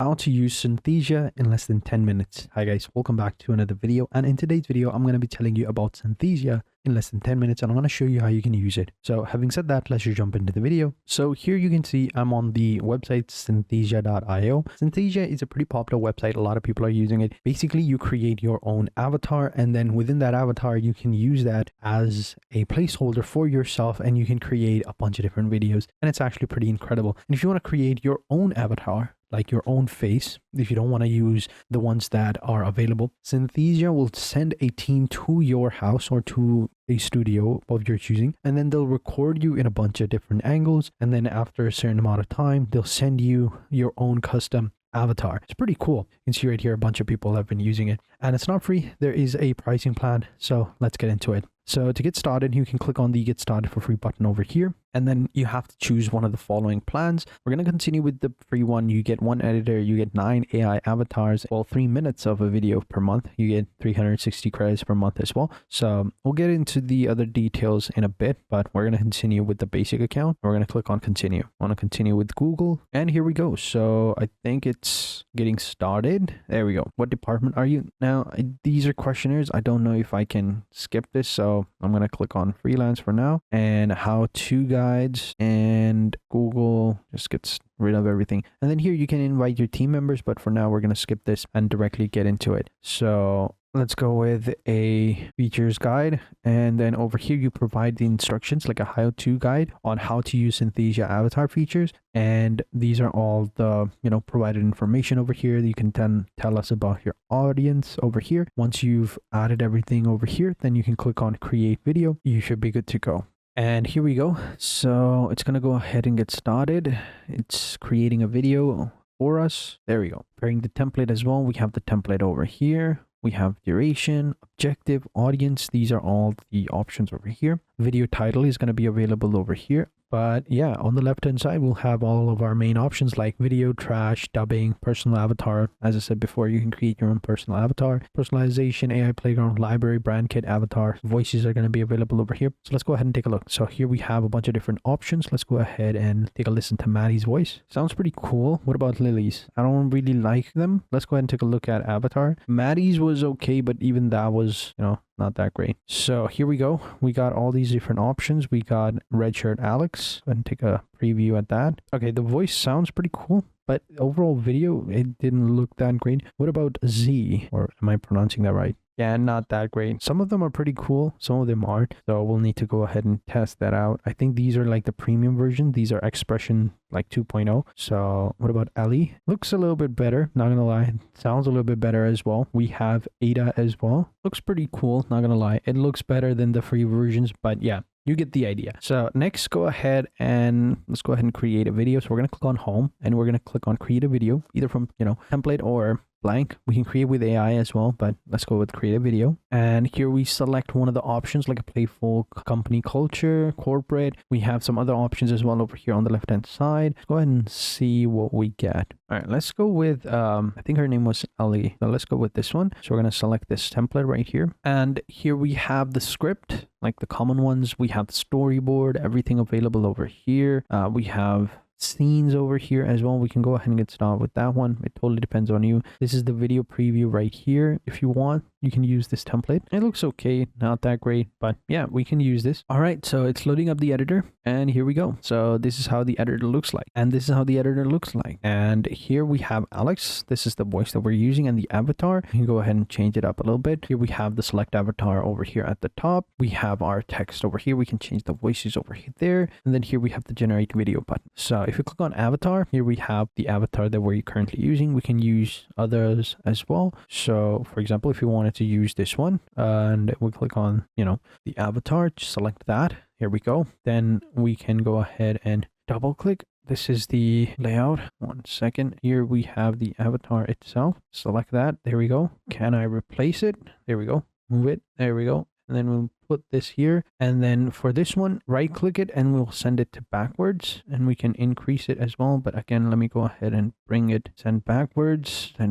How to use Synthesia in less than 10 minutes. Hi guys, welcome back to another video, and in today's video I'm going to be telling you about Synthesia in less than 10 minutes, and I'm going to show you how you can use it. So having said that, let's just jump into the video. So here you can see I'm on the website synthesia.io. Synthesia is a pretty popular website. A lot of people are using it. Basically, you create your own avatar, and then within that avatar you can use that as a placeholder for yourself, and you can create a bunch of different videos, and it's actually pretty incredible. And if you want to create your own avatar, like your own face, if you don't want to use the ones that are available, Synthesia will send a team to your house or to a studio of your choosing, and then they'll record you in a bunch of different angles, and then after a certain amount of time they'll send you your own custom avatar. It's pretty cool. You can see right here a bunch of people have been using it, and it's not free. There is a pricing plan, so let's get into it. So to get started, you can click on the get started for free button over here, and then you have to choose one of the following plans. We're going to continue with the free one. You get one editor, you get 9 AI avatars, 3 minutes of a video per month. You get 360 credits per month as well. So we'll get into the other details in a bit, but we're going to continue with the basic account. We're going to click on continue. I want to continue with Google, and here we go. So I think it's getting started. There we go. What department are you? Now, these are questionnaires. I don't know if I can skip this, so I'm going to click on freelance for now, and how-to guides, and Google just gets rid of everything. And then here you can invite your team members, but for now we're going to skip this and directly get into it. So let's go with a features guide, and then over here you provide the instructions, like a how-to guide on how to use Synthesia avatar features, and these are all the provided information over here. You can then tell us about your audience over here. Once you've added everything over here, then you can click on create video. You should be good to go. And here we go. So it's going to go ahead and get started. It's creating a video for us. There we go. Preparing the template as well. We have the template over here. We have duration, objective, audience. These are all the options over here. Video title is going to be available over here. But yeah, on the left hand side, we'll have all of our main options like video, trash, dubbing, personal avatar. As I said before, you can create your own personal avatar, personalization, AI playground, library, brand kit, avatar. Voices are going to be available over here. So let's go ahead and take a look. So here we have a bunch of different options. Let's go ahead and take a listen to Maddie's voice. Sounds pretty cool. What about Lily's? I don't really like them. Let's go ahead and take a look at avatar. Maddie's was okay, but even that was, not that great. So here we go. We got all these different options. We got red shirt Alex, and take a preview at that. Okay, the voice sounds pretty cool, but overall video, it didn't look that great. What about Z? Or am I pronouncing that right? Yeah, not that great. Some of them are pretty cool, some of them aren't. So we'll need to go ahead and test that out. I think these are like the premium version. These are expression like 2.0. So what about Ellie? Looks a little bit better, not gonna lie. Sounds a little bit better as well. We have Ada as well. Looks pretty cool, not gonna lie. It looks better than the free versions, but yeah, you get the idea. So next, go ahead and let's go ahead and create a video. So we're going to click on home, and we're going to click on create a video, either from, template or blank. We can create with AI as well, but let's go with create a video. And here we select one of the options, like a playful company culture, corporate. We have some other options as well over here on the left hand side. Let's go ahead and see what we get. All right, let's go with, I think her name was Ellie. So let's go with this one. So we're going to select this template right here. And here we have the script, like the common ones. We have the storyboard, everything available over here. We have scenes over here as well. We can go ahead and get started with that one. It totally depends on you. This is the video preview right here. If you want, you can use this template. It looks okay, not that great, but yeah, we can use this. All right, so it's loading up the editor, and here we go. So this is how the editor looks like, and this is how the editor looks like. And here we have Alex. This is the voice that we're using, and the avatar. You can go ahead and change it up a little bit. Here we have the select avatar over here at the top. We have our text over here. We can change the voices over there, and then here we have the generate video button. So if you click on avatar, here we have the avatar that we're currently using. We can use others as well. So for example, if you wanted to use this one, and we click on, the avatar, just select that. Here we go. Then we can go ahead and double click. This is the layout. 1 second. Here we have the avatar itself. Select that. There we go. Can I replace it? There we go. Move it. There we go. And then we'll put this here. And then for this one, right click it, and we'll send it to backwards, and we can increase it as well. But again, let me go ahead and bring it, send backwards a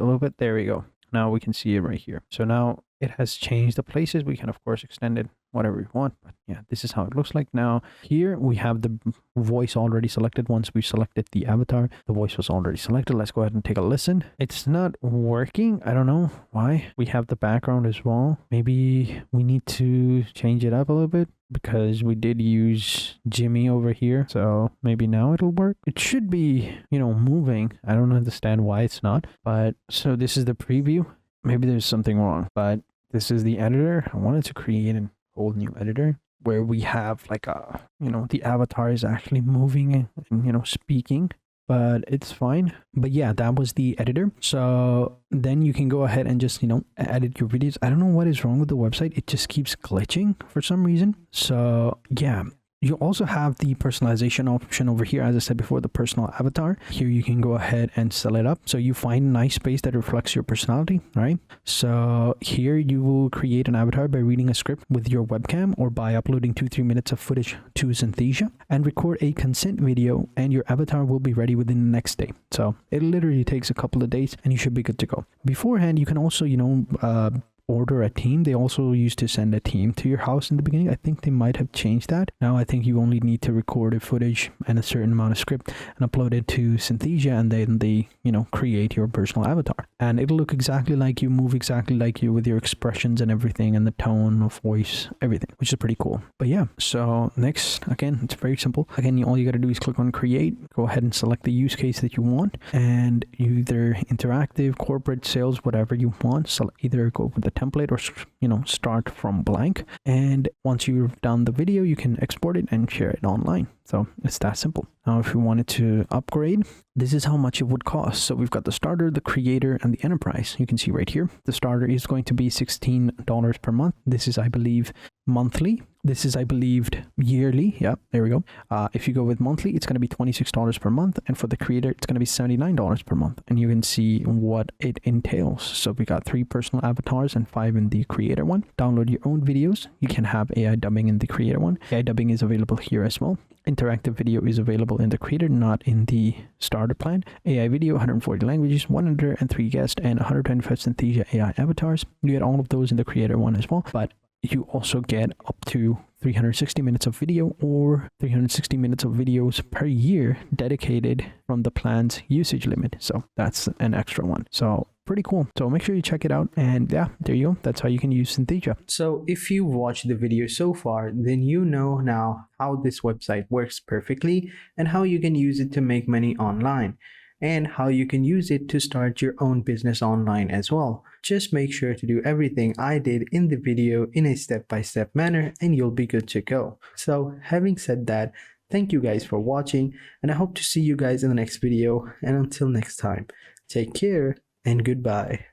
little bit. There we go. Now we can see it right here. So now it has changed the places. We can of course extend it whatever you want. But yeah, this is how it looks like. Now here we have the voice already selected. Once we selected the avatar, the voice was already selected. Let's go ahead and take a listen. It's not working. I don't know why. We have the background as well. Maybe we need to change it up a little bit, because we did use Jimmy over here. So maybe now it'll work. It should be, moving. I don't understand why it's not. But so this is the preview. Maybe there's something wrong, but this is the editor. I wanted to create a whole new editor where we have like a, the avatar is actually moving and speaking, but it's fine. But yeah, that was the editor. So then you can go ahead and just, edit your videos. I don't know what is wrong with the website. It just keeps glitching for some reason. So yeah. You also have the personalization option over here. As I said before, the personal avatar. Here you can go ahead and set it up. So you find a nice space that reflects your personality, right? So here you will create an avatar by reading a script with your webcam or by uploading 2-3 minutes of footage to Synthesia and record a consent video, and your avatar will be ready within the next day. So it literally takes a couple of days and you should be good to go. Beforehand, you can also, order a team. They also used to send a team to your house in the beginning. I think they might have changed that. Now I think you only need to record a footage and a certain amount of script and upload it to Synthesia, and then they, create your personal avatar. And it'll look exactly like you, move exactly like you with your expressions and everything, and the tone of voice, everything, which is pretty cool. But yeah, so next, again, it's very simple. Again, all you got to do is click on create, go ahead and select the use case that you want, and either interactive, corporate, sales, whatever you want. So either go with the template or start from blank, and once you've done the video, you can export it and share it online. So it's that simple. Now if you wanted to upgrade, this is how much it would cost. So we've got the starter, the creator, and the enterprise. You can see right here the starter is going to be $16 per month. This is, I believe, monthly. This is, I believe, yearly. Yeah, there we go. If you go with monthly, it's going to be $26 per month, and for the creator, it's going to be $79 per month. And you can see what it entails. So we got 3 personal avatars and 5 in the creator one. Download your own videos. You can have AI dubbing in the creator one. AI dubbing is available here as well. Interactive video is available in the creator, not in the starter plan. AI video, 140 languages, 103 guests, and 125 Synthesia AI avatars. You get all of those in the creator one as well, but you also get up to 360 minutes of video or 360 minutes of videos per year dedicated from the plan's usage limit. So that's an extra one. So pretty cool. So make sure you check it out. And yeah, there you go. That's how you can use Synthesia. So if you watched the video so far, then you know now how this website works perfectly and how you can use it to make money online, and how you can use it to start your own business online as well. Just make sure to do everything I did in the video in a step-by-step manner, and you'll be good to go. So having said that, thank you guys for watching, and I hope to see you guys in the next video. And until next time, take care and goodbye.